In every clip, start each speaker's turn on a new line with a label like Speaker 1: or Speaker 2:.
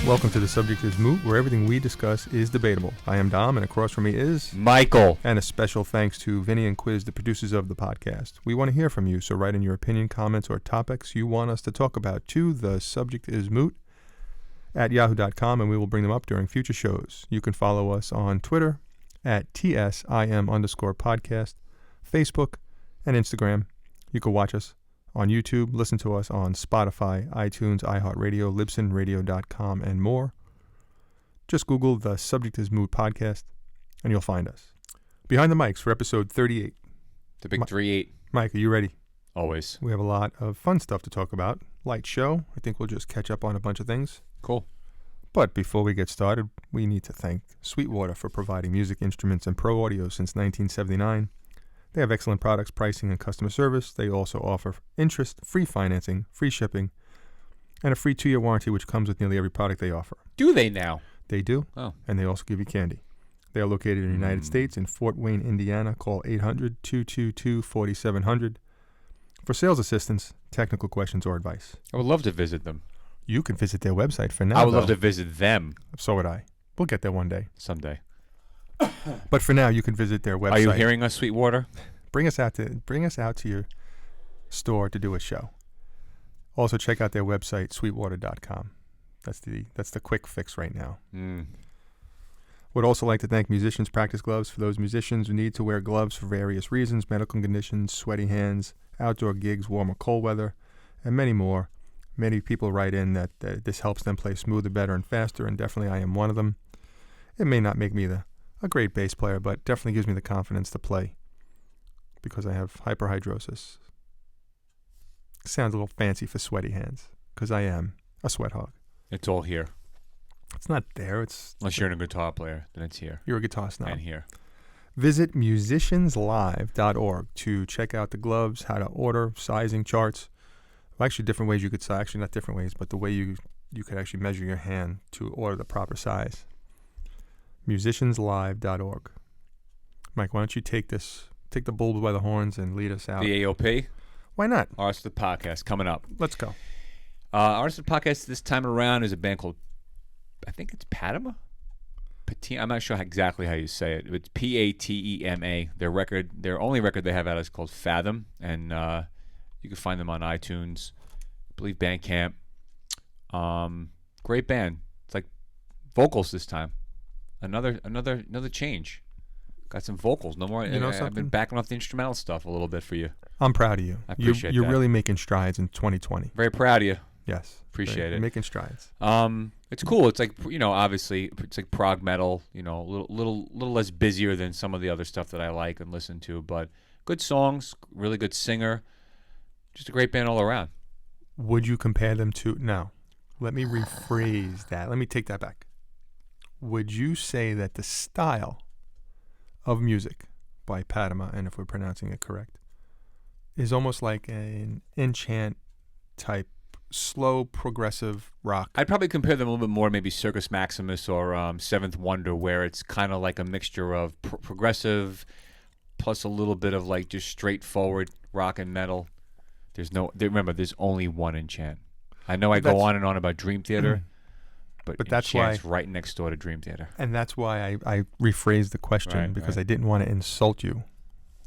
Speaker 1: Welcome to The Subject is Moot, where everything we discuss is debatable. I am Dom, and across from me is...
Speaker 2: Michael.
Speaker 1: And a special thanks to Vinny and Quiz, the producers of the podcast. We want to hear from you, so write in your opinion, comments, or topics you want us to talk about to thesubjectismoot@yahoo.com, and we will bring them up during future shows. You can follow us on Twitter at TSIM_podcast, Facebook, and Instagram. You can watch us on YouTube, listen to us on Spotify, iTunes, iHeartRadio, libsynradio.com, and more. Just Google The Subject is Moot podcast, and you'll find us. Behind the mics for episode 38.
Speaker 2: The big 38.
Speaker 1: Mike, are you ready?
Speaker 2: Always.
Speaker 1: We have a lot of fun stuff to talk about. Light show. I think we'll just catch up on a bunch of things.
Speaker 2: Cool.
Speaker 1: But before we get started, we need to thank Sweetwater for providing music instruments and pro audio since 1979. They have excellent products, pricing, and customer service. They also offer interest, free financing, free shipping, and a free 2-year warranty, which comes with nearly every product they offer.
Speaker 2: Do they now?
Speaker 1: They do.
Speaker 2: Oh.
Speaker 1: And they also give you candy. They are located in the United States in Fort Wayne, Indiana. Call 800-222-4700 for sales assistance, technical questions, or advice.
Speaker 2: I would love to visit them.
Speaker 1: You can visit their website for now.
Speaker 2: I would love to visit them.
Speaker 1: So would I. We'll get there one day.
Speaker 2: Someday.
Speaker 1: But for now, you can visit their website.
Speaker 2: Are you hearing us, Sweetwater?
Speaker 1: Bring us out to your store to do a show. Also, check out their website, sweetwater.com. That's the quick fix right now. Would also like to thank Musicians Practice Gloves for those musicians who need to wear gloves for various reasons: medical conditions, sweaty hands, outdoor gigs, warm or cold weather, and many more. Many people write in that this helps them play smoother, better, and faster, and definitely I am one of them. It may not make me a great bass player, but definitely gives me the confidence to play because I have hyperhidrosis. Sounds a little fancy for sweaty hands because I am a sweat hog.
Speaker 2: It's all here.
Speaker 1: It's not there.
Speaker 2: Unless you're a guitar player, then it's here.
Speaker 1: You're a guitar snob.
Speaker 2: And here.
Speaker 1: Visit musicianslive.org to check out the gloves, how to order, sizing charts. Well, actually, different ways you could size. Actually, not different ways, but the way you could actually measure your hand to order the proper size. musicianslive.org. Mike, why don't you take the bull by the horns and lead us out?
Speaker 2: The AOP?
Speaker 1: Why not?
Speaker 2: Artist of the Podcast coming up.
Speaker 1: Let's go.
Speaker 2: Artist of the Podcast this time around is a band called, I think it's Patema? I'm not sure exactly how you say it. It's Patema. Their only record they have out is called Fathom, and you can find them on iTunes, I believe Bandcamp. Great band. It's like vocals this time. Another change. Got some vocals. No more. I've been backing off the instrumental stuff a little bit for you.
Speaker 1: I'm proud of you.
Speaker 2: I appreciate
Speaker 1: You're
Speaker 2: that.
Speaker 1: really making strides in 2020.
Speaker 2: Very proud of you.
Speaker 1: Yes.
Speaker 2: Appreciate it.
Speaker 1: Making strides.
Speaker 2: It's cool. It's like, obviously it's like prog metal, a little less busier than some of the other stuff that I like and listen to, but good songs, really good singer, just a great band all around.
Speaker 1: Would you compare them to, no, let me rephrase that. Let me take that back. Would you say that the style of music by Patema, and if we're pronouncing it correct, is almost like an Enchant type slow progressive rock?
Speaker 2: I'd probably compare them a little bit more maybe Circus Maximus or Seventh Wonder, where it's kind of like a mixture of progressive plus a little bit of like just straightforward rock and metal. Remember, there's only one Enchant. I know I go on and on about Dream Theater, but
Speaker 1: that's
Speaker 2: Enchant's
Speaker 1: why,
Speaker 2: right next door to Dream Theater.
Speaker 1: And that's why I rephrased the question, because I didn't want to insult you.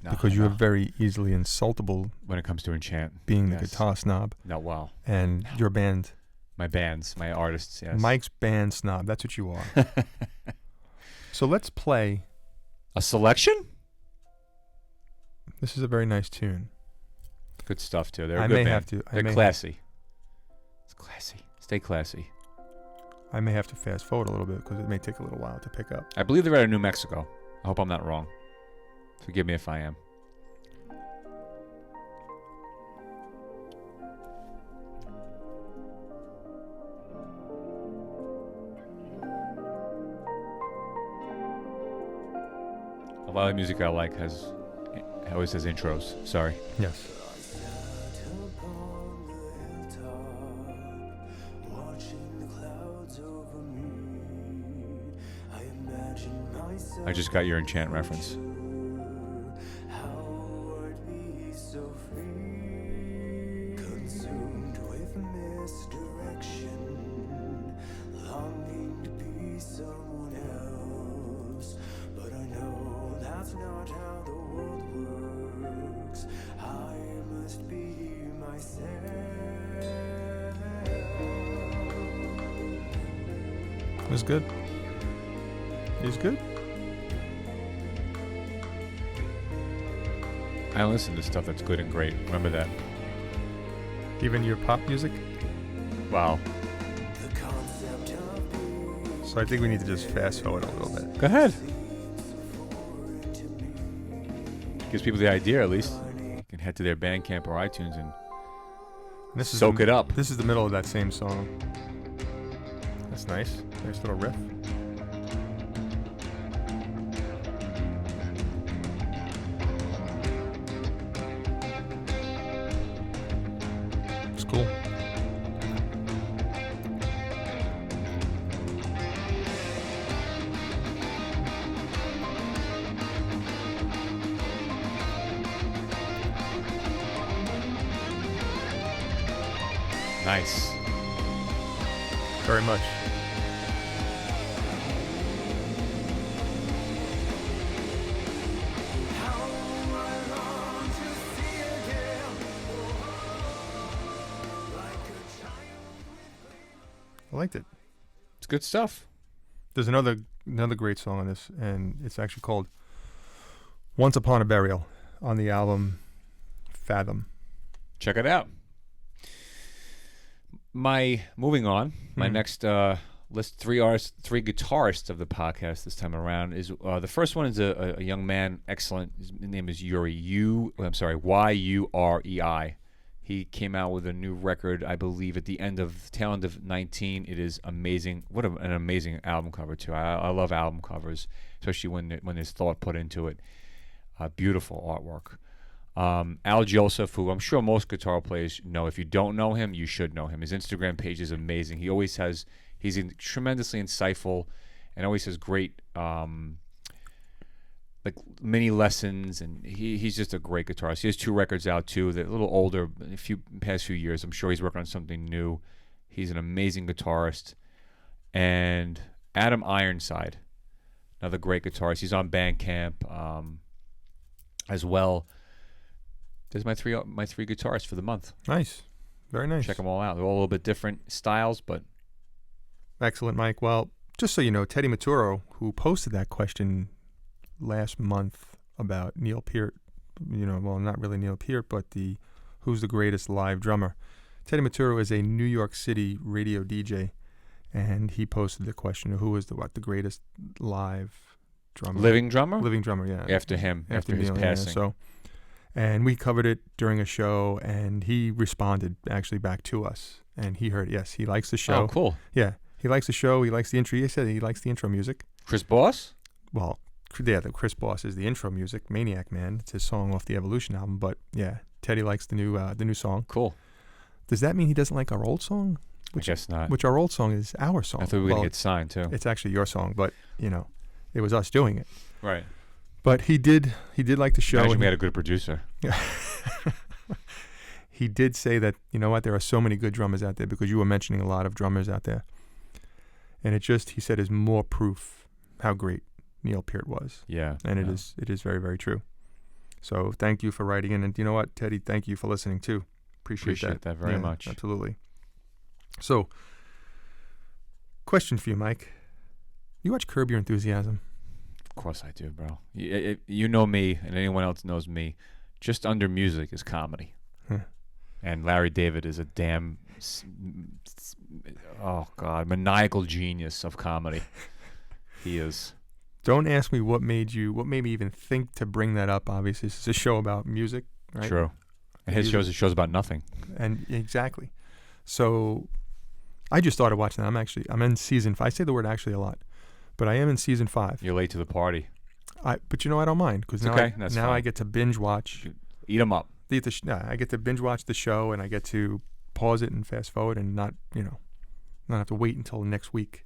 Speaker 2: No,
Speaker 1: because you're very easily insultable
Speaker 2: when it comes to Enchant.
Speaker 1: Being the guitar snob.
Speaker 2: No, wow.
Speaker 1: And your band.
Speaker 2: My bands, my artists, yes.
Speaker 1: Mike's band snob. That's what you are. So let's play.
Speaker 2: A selection?
Speaker 1: This is a very nice tune.
Speaker 2: Good stuff, too. They're a good band. They're classy. It's classy. Stay classy.
Speaker 1: I may have to fast forward a little bit because it may take a little while to pick up.
Speaker 2: I believe they're out of New Mexico. I hope I'm not wrong. Forgive me if I am. A lot of music I like has always says intros. Sorry.
Speaker 1: Yes.
Speaker 2: I just got your enchant reference.
Speaker 1: It was good. It was good.
Speaker 2: I listen to stuff that's good and great. Remember that.
Speaker 1: Even your pop music.
Speaker 2: Wow.
Speaker 1: So I think we need to just fast forward a little bit.
Speaker 2: Go ahead. Gives people the idea, at least. You can head to their Bandcamp or iTunes and
Speaker 1: This is
Speaker 2: soak it up.
Speaker 1: This is the middle of that same song. That's nice. Nice little riff. It's cool.
Speaker 2: Nice.
Speaker 1: Very much. I liked it.
Speaker 2: It's good stuff.
Speaker 1: There's another great song on this, and it's actually called "Once Upon a Burial" on the album Fathom.
Speaker 2: Check it out. Moving on, my next list, three guitarists of the podcast this time around is the first one is a young man, excellent. His name is Yuri. Yurei. He came out with a new record, I believe, at the tail end of 19. It is amazing. What an amazing album cover too. I love album covers, especially when there's thought put into it. Beautiful artwork. Al Joseph, who I'm sure most guitar players know. If you don't know him, you should know him. His Instagram page is amazing. He's tremendously insightful and always has great like mini lessons, and he's just a great guitarist. He has 2 records out too. They're a little older, past few years. I'm sure he's working on something new. He's an amazing guitarist. And Adam Ironside, another great guitarist. He's on Bandcamp as well. There's my three guitarists for the month.
Speaker 1: Nice. Very nice.
Speaker 2: Check them all out. They're all a little bit different styles, but
Speaker 1: excellent, Mike. Well, just so you know, Teddy Maturo, who posted that question last month about Neil Peart, not really Neil Peart, but who's the greatest live drummer. Teddy Maturo is a New York City radio DJ, and he posted the question of who is the greatest live drummer.
Speaker 2: Living drummer,
Speaker 1: yeah.
Speaker 2: After him, after his
Speaker 1: Neil,
Speaker 2: passing.
Speaker 1: Yeah, so, and we covered it during a show, and he responded actually back to us, and he heard, yes, he likes the show.
Speaker 2: Oh, cool.
Speaker 1: Yeah, he likes the show. He likes the intro. He said he likes the intro music.
Speaker 2: Chris Boss?
Speaker 1: Well, yeah, the Chris Boss is the intro music. Maniac Man. It's his song off the Evolution album. But yeah, Teddy likes the new song.
Speaker 2: Cool.
Speaker 1: Does that mean he doesn't like our old song?
Speaker 2: I guess not.
Speaker 1: Which our old song is our song.
Speaker 2: I thought we were going to get signed too.
Speaker 1: It's actually your song, but it was us doing it.
Speaker 2: Right.
Speaker 1: But he did like the show.
Speaker 2: Imagine we had a good producer.
Speaker 1: He did say that, there are so many good drummers out there, because you were mentioning a lot of drummers out there. And he said, is more proof how great Neil Peart was.
Speaker 2: Yeah.
Speaker 1: And it is very, very true. So thank you for writing in. And you know what, Teddy, thank you for listening too. Appreciate
Speaker 2: that very much.
Speaker 1: Absolutely. So, question for you, Mike. You watch Curb Your Enthusiasm?
Speaker 2: Of course I do, bro. You know me, and anyone else knows me. Just under music is comedy. And Larry David is a damn, maniacal genius of comedy. He is.
Speaker 1: Don't ask me what made me even think to bring that up. Obviously, this is a show about music, right?
Speaker 2: True. And his shows about nothing.
Speaker 1: And exactly. So I just started watching that. I'm in season 5. I say the word actually a lot, but I am in season 5.
Speaker 2: You're late to the party.
Speaker 1: But you know, I don't mind because now,
Speaker 2: okay. That's
Speaker 1: now
Speaker 2: fine.
Speaker 1: I get to binge watch.
Speaker 2: Eat them up.
Speaker 1: I get to binge watch the show, and I get to pause it and fast forward, and not have to wait until next week.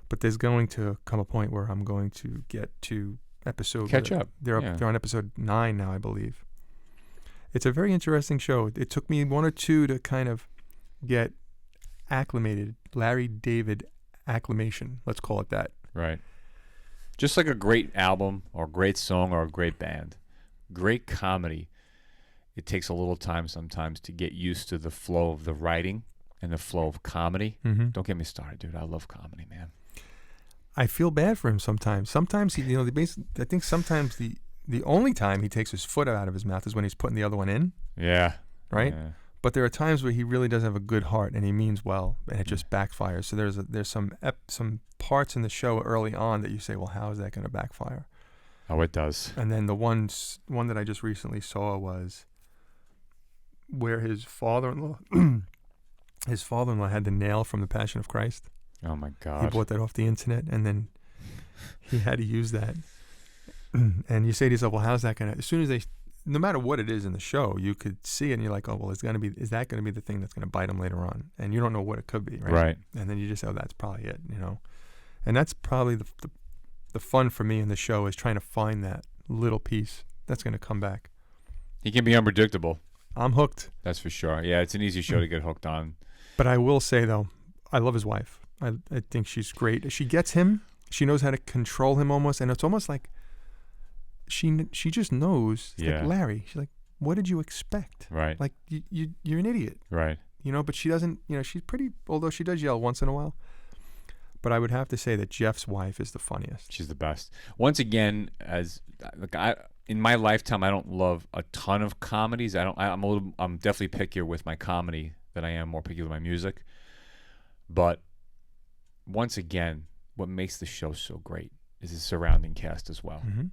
Speaker 1: But there's going to come a point where I'm going to get to episode
Speaker 2: Catch up.
Speaker 1: They're on episode 9 now, I believe. It's a very interesting show. It took me 1 or 2 to kind of get acclimated. Larry David acclimation, let's call it that.
Speaker 2: Right. Just like a great album or a great song or a great band. Great comedy. It takes a little time sometimes to get used to the flow of the writing and the flow of comedy.
Speaker 1: Mm-hmm.
Speaker 2: Don't get me started, dude. I love comedy, man.
Speaker 1: I feel bad for him sometimes. Sometimes he, I think sometimes the only time he takes his foot out of his mouth is when he's putting the other one in.
Speaker 2: Yeah.
Speaker 1: Right.
Speaker 2: Yeah.
Speaker 1: But there are times where he really does have a good heart and he means well, and it just backfires. So there's some parts in the show early on that you say, well, how is that going to backfire?
Speaker 2: Oh, it does.
Speaker 1: And then the one that I just recently saw was where his father-in-law had the nail from the Passion of Christ.
Speaker 2: Oh my God.
Speaker 1: He bought that off the internet, and then he had to use that. And you say to yourself, well, how's that going to, as soon as they, no matter what it is in the show, you could see it and you're like, oh, well, is that going to be the thing that's going to bite him later on? And you don't know what it could be, right?
Speaker 2: Right.
Speaker 1: And then you just say, oh, that's probably it, And that's probably the fun for me in the show is trying to find that little piece that's going to come back.
Speaker 2: He can be unpredictable.
Speaker 1: I'm hooked.
Speaker 2: That's for sure. Yeah, it's an easy show to get hooked on.
Speaker 1: But I will say, though, I love his wife. I think she's great. She gets him. She knows how to control him almost. And it's almost like she just knows. It's like Larry. She's like, what did you expect?
Speaker 2: Right.
Speaker 1: Like, you're an idiot.
Speaker 2: Right.
Speaker 1: But she doesn't, she's pretty, although she does yell once in a while. But I would have to say that Jeff's wife is the funniest.
Speaker 2: She's the best. Once again, in my lifetime, I don't love a ton of comedies. I'm definitely pickier with my comedy than I am more picky with my music. But once again, what makes the show so great is the surrounding cast as well.
Speaker 1: Mm-hmm.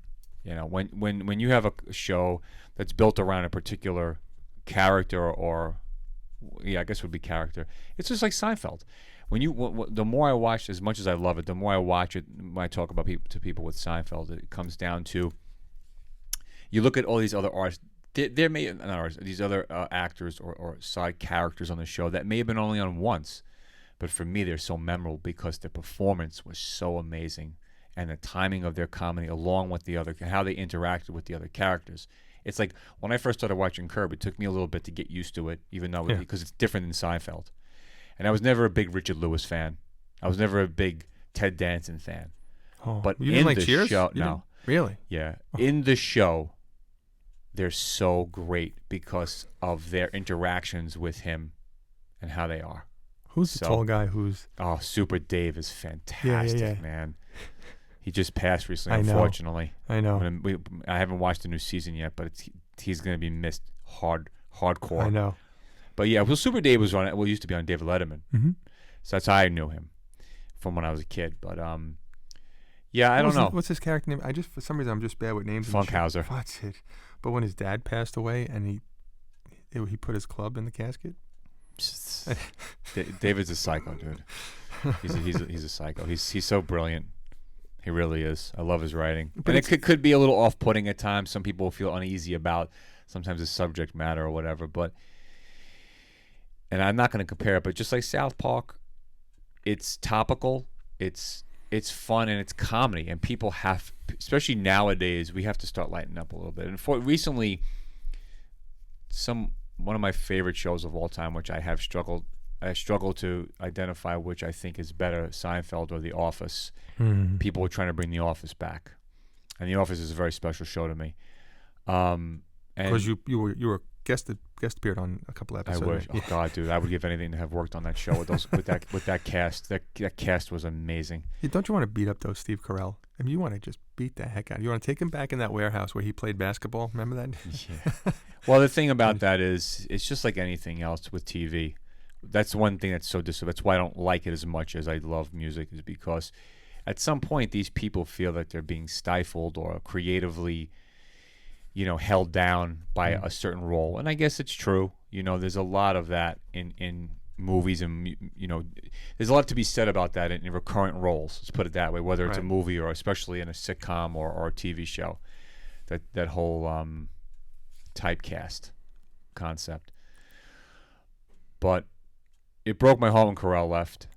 Speaker 2: When you have a show that's built around a particular character I guess it would be character. It's just like Seinfeld. The more I watch, as much as I love it, the more I watch it, when I talk about to people with Seinfeld, it comes down to, you look at all these other artists, these other actors or side characters on the show that may have been only on once, but for me, they're so memorable because their performance was so amazing, and the timing of their comedy, along with how they interacted with the other characters. It's like when I first started watching Curb, it took me a little bit to get used to it, even though because it's different than Seinfeld. And I was never a big Richard Lewis fan. I was never a big Ted Danson fan.
Speaker 1: Oh,
Speaker 2: but
Speaker 1: you
Speaker 2: in
Speaker 1: didn't like
Speaker 2: the
Speaker 1: Cheers?
Speaker 2: show, no,
Speaker 1: really?
Speaker 2: Yeah, in the show, they're so great because of their interactions with him and how they are.
Speaker 1: Who's the tall guy who's...
Speaker 2: Oh, Super Dave is fantastic, man. He just passed recently, unfortunately.
Speaker 1: I know.
Speaker 2: I haven't watched the new season yet, but he's going to be missed hardcore.
Speaker 1: I know.
Speaker 2: But yeah, Super Dave was used to be on David Letterman.
Speaker 1: Mm-hmm.
Speaker 2: So that's how I knew him from when I was a kid. But yeah, I don't know.
Speaker 1: What's his character name? For some reason, I'm just bad with names.
Speaker 2: Funkhauser.
Speaker 1: What's it? But when his dad passed away and he put his club in the casket.
Speaker 2: David's a psycho, dude. He's a psycho. He's so brilliant. He really is. I love his writing. But it could be a little off-putting at times. Some people feel uneasy about sometimes the subject matter or whatever. And I'm not going to compare it, but just like South Park, it's topical, it's fun, and it's comedy. And people have, especially nowadays, we have to start lightening up a little bit. And recently, one of my favorite shows of all time, which I struggle to identify which I think is better, Seinfeld or The Office.
Speaker 1: Mm-hmm.
Speaker 2: People were trying to bring The Office back, and The Office is a very special show to me.
Speaker 1: Because you were guest appeared on a couple episodes.
Speaker 2: I wish. Oh God, dude, I would give anything to have worked on that show with that cast. That cast was amazing.
Speaker 1: Don't you want to beat up Steve Carell? I mean, you want to just beat the heck out of him. You want to take him back in that warehouse where he played basketball. Remember that?
Speaker 2: Yeah. Well, the thing about that is, it's just like anything else with TV. That's one thing that's so That's why I don't like it as much as I love music, is because at some point these people feel that they're being stifled or creatively, held down by a certain role. And I guess it's true. There's a lot of that in movies, and there's a lot to be said about that in recurrent roles. Let's put it that way. Whether it's a
Speaker 1: Right.
Speaker 2: movie or especially in a sitcom or a TV show, that whole typecast concept. But it broke my heart when Carell left.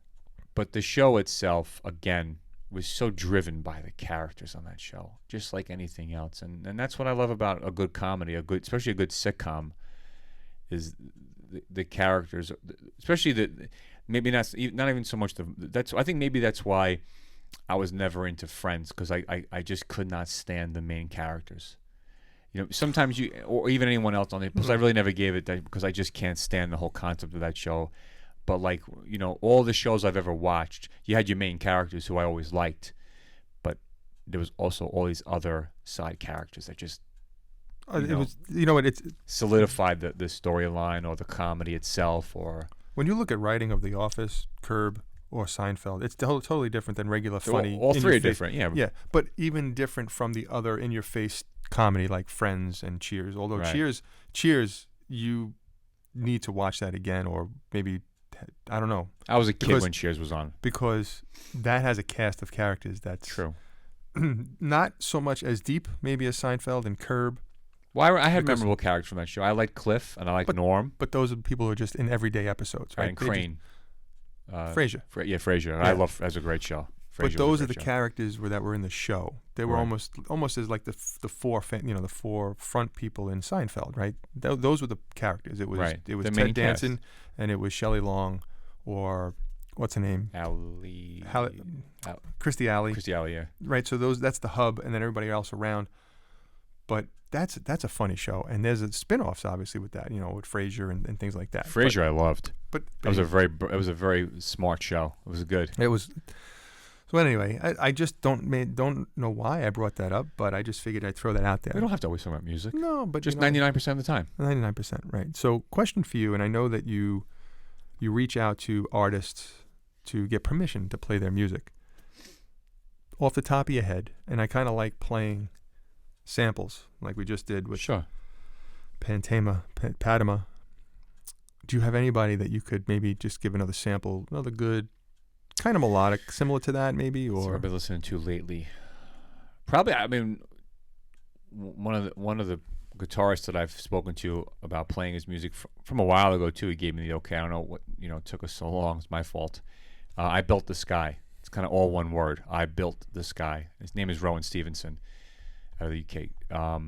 Speaker 2: But the show itself, again, was so driven by the characters on that show, just like anything else. And that's what I love about a good comedy, especially a good sitcom, is the characters, especially maybe not even so much I think maybe that's why I was never into Friends, because I just could not stand the main characters. Sometimes or even anyone else on it, because I really never gave it that, because I just can't stand the whole concept of that show. But all the shows I've ever watched, you had your main characters who I always liked, but there was also all these other side characters that just
Speaker 1: it's
Speaker 2: solidified the storyline or the comedy itself. Or
Speaker 1: when you look at writing of The Office, Curb, or Seinfeld, it's totally different than regular funny.
Speaker 2: All three are different, yeah.
Speaker 1: Yeah, but even different from the other in-your-face comedy like Friends and Cheers. Although
Speaker 2: Right.
Speaker 1: Cheers, you need to watch that again, or maybe. I don't know.
Speaker 2: I was a kid when Cheers was on.
Speaker 1: Because that has a cast of characters that's
Speaker 2: True.
Speaker 1: not so much as deep, maybe, as Seinfeld and Curb.
Speaker 2: Well, I had memorable characters from that show. I liked Cliff and I liked Norm.
Speaker 1: But those are the people who are just in everyday episodes, right?
Speaker 2: And Crane.
Speaker 1: Frasier.
Speaker 2: Frasier.
Speaker 1: Yeah.
Speaker 2: I love. That's a great show. Frasier
Speaker 1: But those
Speaker 2: was a
Speaker 1: are the
Speaker 2: great show.
Speaker 1: characters that were in the show. They were
Speaker 2: Right.
Speaker 1: almost as like the four front people in Seinfeld, right? Those were the characters. It was
Speaker 2: Right.
Speaker 1: it was
Speaker 2: The
Speaker 1: Ted
Speaker 2: main cast.
Speaker 1: Danson, and it was Shelley Long, or what's her name? Christy Alley.
Speaker 2: Christy Alley, yeah.
Speaker 1: Right. So that's the hub, and then everybody else around. But that's a funny show, and there's spin-offs obviously with that, with Frasier and things like that.
Speaker 2: Frasier, I loved.
Speaker 1: But
Speaker 2: It was a very smart show. It was good.
Speaker 1: it was. So anyway, I just don't know why I brought that up, but I just figured I'd throw that out there.
Speaker 2: We don't have to always talk about music.
Speaker 1: No, but
Speaker 2: Just 99% of the time.
Speaker 1: 99%, right? So, question for you, and I know that you reach out to artists to get permission to play their music. Off the top of your head, and I kind of like playing samples like we just did with
Speaker 2: Sure.
Speaker 1: Padma. Do you have anybody that you could maybe just give another sample, another good, kind of melodic, similar to that maybe?
Speaker 2: Or what I've been listening to lately. Probably, I mean, one of the guitarists that I've spoken to about playing his music from a while ago too. He gave me the okay. I don't know what it took us so long. It's my fault. I Built the Sky. It's kind of all one word. I Built the Sky. His name is Rowan Stevenson, out of the UK.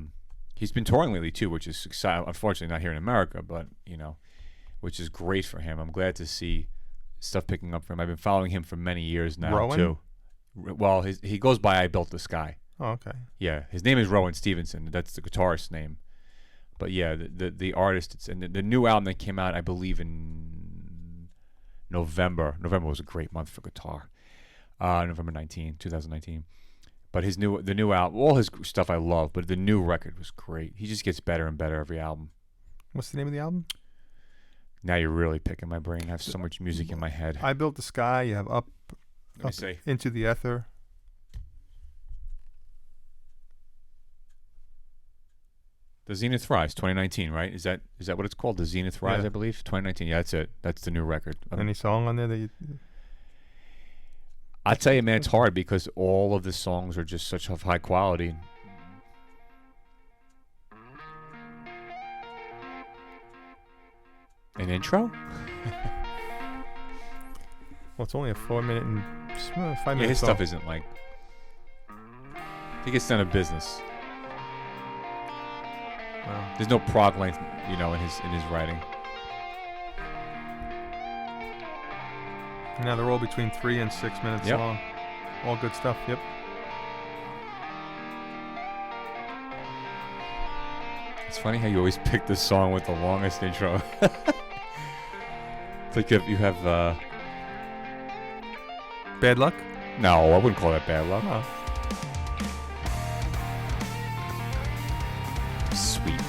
Speaker 2: He's been touring lately too, which is exciting. Unfortunately, not here in America, but which is great for him. I'm glad to see stuff picking up for him. I've been following him for many years now
Speaker 1: Rowan?
Speaker 2: too. Well, he goes by I Built the Sky.
Speaker 1: Oh, okay.
Speaker 2: Yeah, his name is Rowan Stevenson. That's the guitarist's name. But yeah, the artist, and the new album that came out, I believe in November. November was a great month for guitar. November 2019. But the new album, all his stuff I love, but the new record was great. He just gets better and better every album.
Speaker 1: What's the name of the album?
Speaker 2: Now you're really picking my brain. I have so much music in my head.
Speaker 1: I Built the Sky. You have Up
Speaker 2: Let me see.
Speaker 1: Into the Ether.
Speaker 2: The Zenith Rise, 2019, right? Is that what it's called? The Zenith Rise,
Speaker 1: Yeah.
Speaker 2: I believe. 2019. Yeah, that's it. That's the new record.
Speaker 1: Any song on there that you?
Speaker 2: I tell you, man, it's hard because all of the songs are just such of high quality. An intro?
Speaker 1: Well, it's only a 4 minute and 5
Speaker 2: Yeah,
Speaker 1: minute
Speaker 2: his
Speaker 1: song.
Speaker 2: stuff isn't like. He gets done a business.
Speaker 1: Wow.
Speaker 2: There's no prog length, in his writing.
Speaker 1: Now they're all between 3 and 6 minutes
Speaker 2: Yep.
Speaker 1: long. All good stuff. Yep.
Speaker 2: It's funny how you always pick the song with the longest intro. It's like you have
Speaker 1: Bad Luck.
Speaker 2: no, I wouldn't call that bad luck.
Speaker 1: Oh.
Speaker 2: Sweet.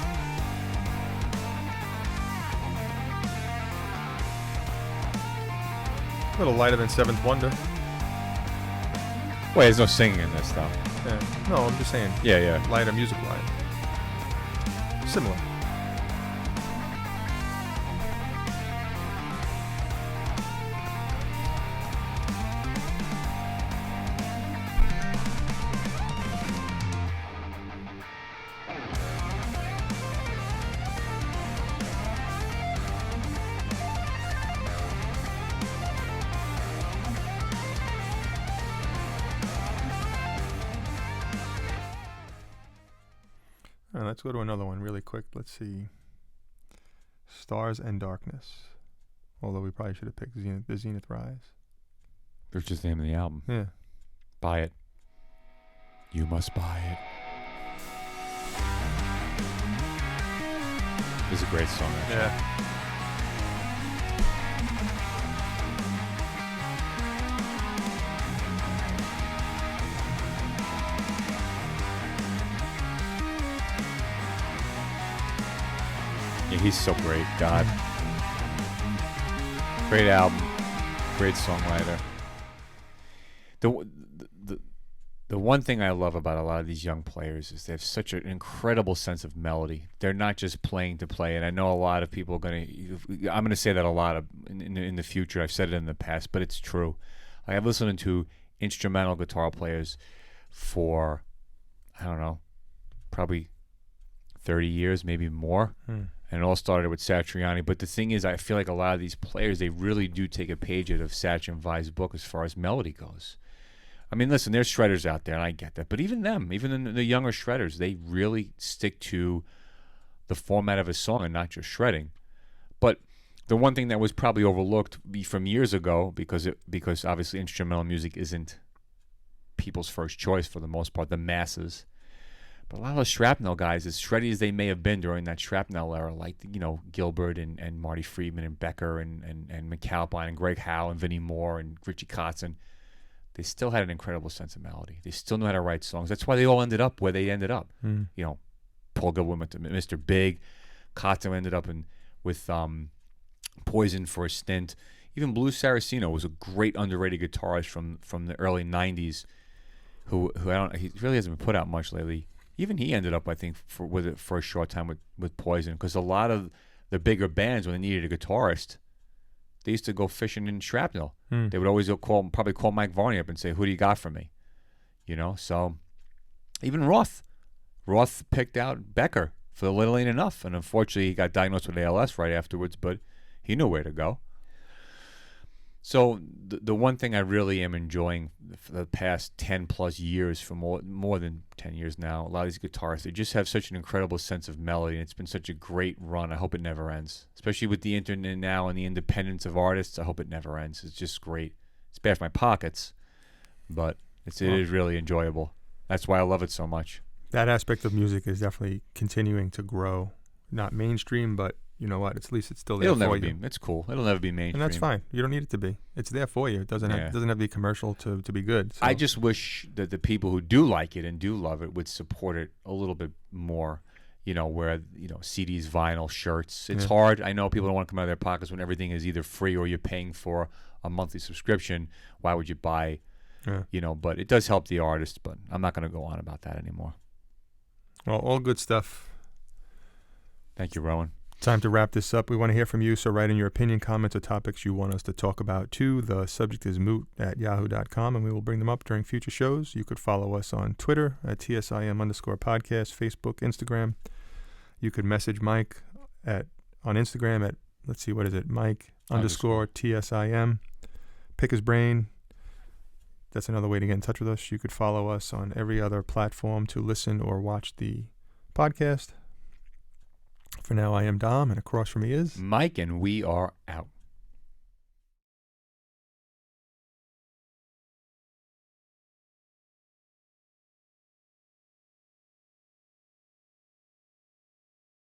Speaker 1: A little lighter than Seventh Wonder.
Speaker 2: Wait, there's no singing in this though.
Speaker 1: Yeah. No, I'm just saying.
Speaker 2: Yeah, yeah.
Speaker 1: Lighter music line. Similar. All right, let's go to another one really quick. Let's see. Stars and Darkness. Although we probably should have picked the Zenith Rise.
Speaker 2: That's just the name of the album.
Speaker 1: Yeah.
Speaker 2: Buy it. You must buy it. It's a great song. Actually.
Speaker 1: Yeah.
Speaker 2: Yeah, he's so great. God. Great album. Great songwriter. The one thing I love about a lot of these young players is they have such an incredible sense of melody. They're not just playing to play. And I know a lot of people are I'm going to say that a lot in the future. I've said it in the past, but it's true. I have listened to instrumental guitar players for, I don't know, probably 30 years, maybe more. And it all started with Satriani. But the thing is, I feel like a lot of these players, they really do take a page out of Satch and Vai's book as far as melody goes. I mean, listen, there's shredders out there, and I get that. But even them, even the younger shredders, they really stick to the format of a song and not just shredding. But the one thing that was probably overlooked from years ago, because obviously instrumental music isn't people's first choice for the most part, the masses. But a lot of the shrapnel guys, as shreddy as they may have been during that shrapnel era, like, you know, Gilbert and Marty Friedman and Becker and McAlpine and Greg Howe and Vinnie Moore and Richie Kotzen, they still had an incredible sense of melody. They still knew how to write songs. That's why they all ended up where they ended up. You know, Paul Gilbert went to Mr. Big. Kotzen ended up with Poison for a stint. Even Blue Saraceno was a great underrated guitarist from the early 90s who he really hasn't been put out much lately. Even he ended up, I think, for a short time with Poison, because a lot of the bigger bands, when they needed a guitarist, they used to go fishing in shrapnel. They would always probably call Mike Varney up and say, "Who do you got for me?" You know, so even Roth picked out Becker for the Little Ain't Enough, and unfortunately he got diagnosed with ALS right afterwards, but he knew where to go. So the one thing I really am enjoying for the past 10 plus years, for more than 10 years now, a lot of these guitarists, they just have such an incredible sense of melody, and it's been such a great run. I hope it never ends, especially with the internet now and the independence of artists. I hope it never ends. It's just great. It's bad for my pockets, but it is really enjoyable. That's why I love it so much.
Speaker 1: That aspect of music is definitely continuing to grow. Not mainstream, but you know what? At least it's still there for you.
Speaker 2: It's cool. It'll never be mainstream.
Speaker 1: And that's fine. You don't need it to be. It's there for you. It doesn't have to be commercial to be good. So.
Speaker 2: I just wish that the people who do like it and do love it would support it a little bit more. You know, where, you know, CDs, vinyl, shirts. It's hard. I know people don't want to come out of their pockets when everything is either free or you're paying for a monthly subscription. Why would you buy? You know, but it does help the artist. But I'm not going to go on about that anymore.
Speaker 1: Well, all good stuff.
Speaker 2: Thank you, Rowan.
Speaker 1: Time to wrap this up. We want to hear from you, so write in your opinion, comments, or topics you want us to talk about too. The subject is moot@yahoo.com, and we will bring them up during future shows. You could follow us on Twitter at TSIM_podcast, Facebook, Instagram. You could message Mike on Instagram at, let's see, what is it? Mike_TSIM. Pick his brain. That's another way to get in touch with us. You could follow us on every other platform to listen or watch the podcast. For now, I am Dom, and across from me is
Speaker 2: Mike, and we are out.